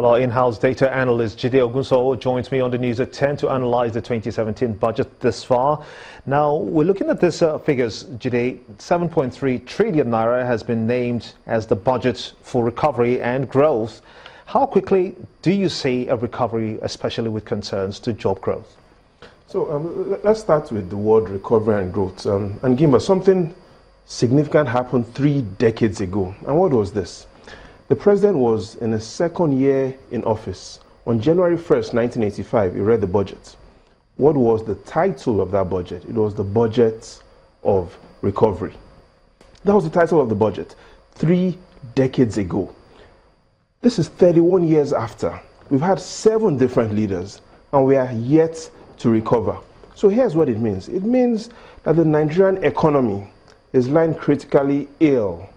Well, our in-house data analyst Jide Ogunso joins me on the news at 10 to analyze the 2017 budget this far. Now, we're looking at these figures, Jide. 7.3 trillion naira has been named as the budget for recovery and growth. How quickly do you see a recovery, especially with concerns to job growth? So let's start with the word recovery and growth. And Gimba, something significant happened 3 decades ago. And what was this? The president was in his second year in office. On January 1st, 1985, he read the budget. What was the title of that budget? It was the Budget of Recovery. That was the title of the budget 3 decades ago. This is 31 years after. We've had 7 different leaders, and we are yet to recover. So here's what it means. It means that the Nigerian economy is lying critically ill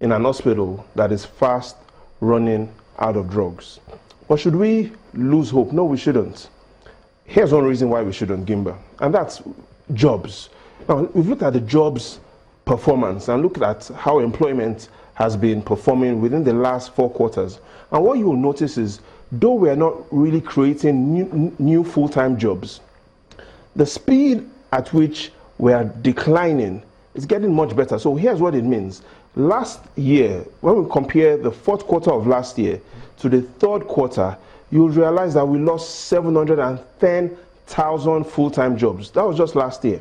in an hospital that is fast running out of drugs. But should we lose hope? No, we shouldn't. Here's one reason why we shouldn't, Gimba, and that's jobs. Now, we've looked at the jobs performance and looked at how employment has been performing within the last 4 quarters. And what you will notice is, though we are not really creating new full-time jobs, the speed at which we are declining is getting much better. So here's what it means. Last year, when we compare the 4th quarter of last year to the 3rd quarter, you'll realize that we lost 710,000 full-time jobs. That was just last year.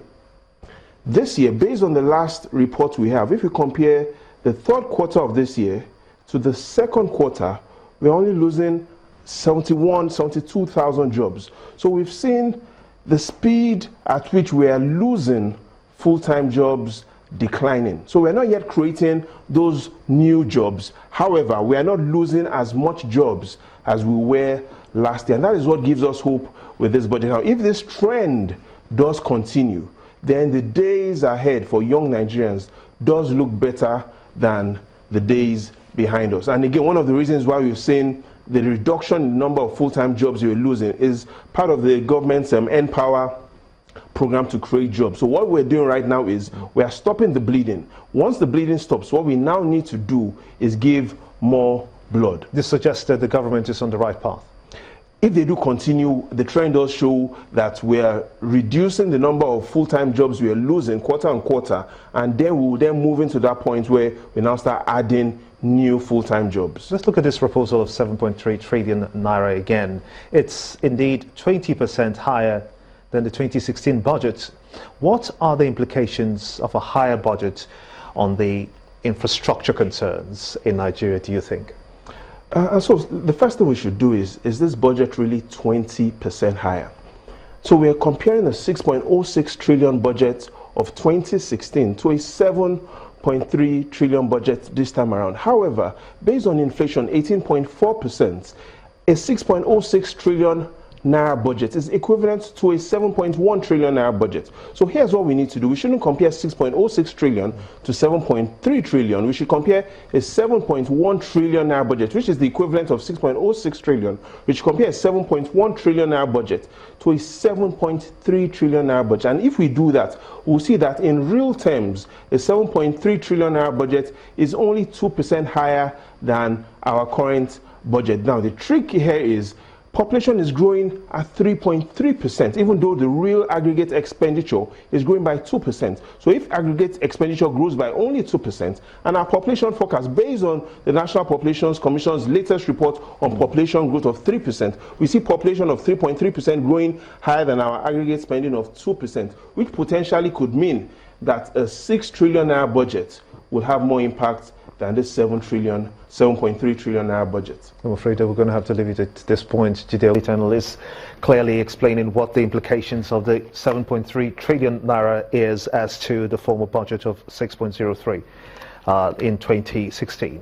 This year, based on the last report we have, if we compare the 3rd quarter of this year to the 2nd quarter, we're only losing 72,000 jobs. So we've seen the speed at which we are losing full-time jobs declining. So we're not yet creating those new jobs. However, we are not losing as much jobs as we were last year. And that is what gives us hope with this budget. Now, if this trend does continue, then the days ahead for young Nigerians does look better than the days behind us. And again, one of the reasons why we've seen the reduction in the number of full-time jobs we're losing is part of the government's Empower program to create jobs. So what we're doing right now is we are stopping the bleeding. Once the bleeding stops, what we now need to do is give more blood. This suggests that the government is on the right path. If they do continue, the trend does show that we are reducing the number of full-time jobs we are losing quarter on quarter, and then we will then move into that point where we now start adding new full-time jobs. Let's look at this proposal of 7.3 trillion naira again. It's indeed 20% higher than the 2016 budget. What are the implications of a higher budget on the infrastructure concerns in Nigeria, do you think? So the first thing we should do is this budget really 20% higher? So we are comparing the 6.06 trillion budget of 2016 to a 7.3 trillion budget this time around. However, based on inflation, 18.4%, a 6.06 trillion naira budget is equivalent to a 7.1 trillion naira budget. So here's what we need to do. We shouldn't compare 6.06 trillion to 7.3 trillion. We should compare a 7.1 trillion naira budget, which is the equivalent of 6.06 trillion. We should compare a 7.1 trillion naira budget to a 7.3 trillion naira budget. And if we do that, we'll see that in real terms, a 7.3 trillion naira budget is only 2% higher than our current budget. Now, the trick here is population is growing at 3.3%, even though the real aggregate expenditure is growing by 2%. So if aggregate expenditure grows by only 2%, and our population forecast based on the National Population Commission's latest report on population growth of 3%, we see population of 3.3% growing higher than our aggregate spending of 2%, which potentially could mean that a 6 trillion naira budget will have more impact than this 7.3 trillion naira budget. I'm afraid that we're going to have to leave it at this point. Jide analyst clearly explaining what the implications of the 7.3 trillion naira is as to the former budget of 6.03 in 2016.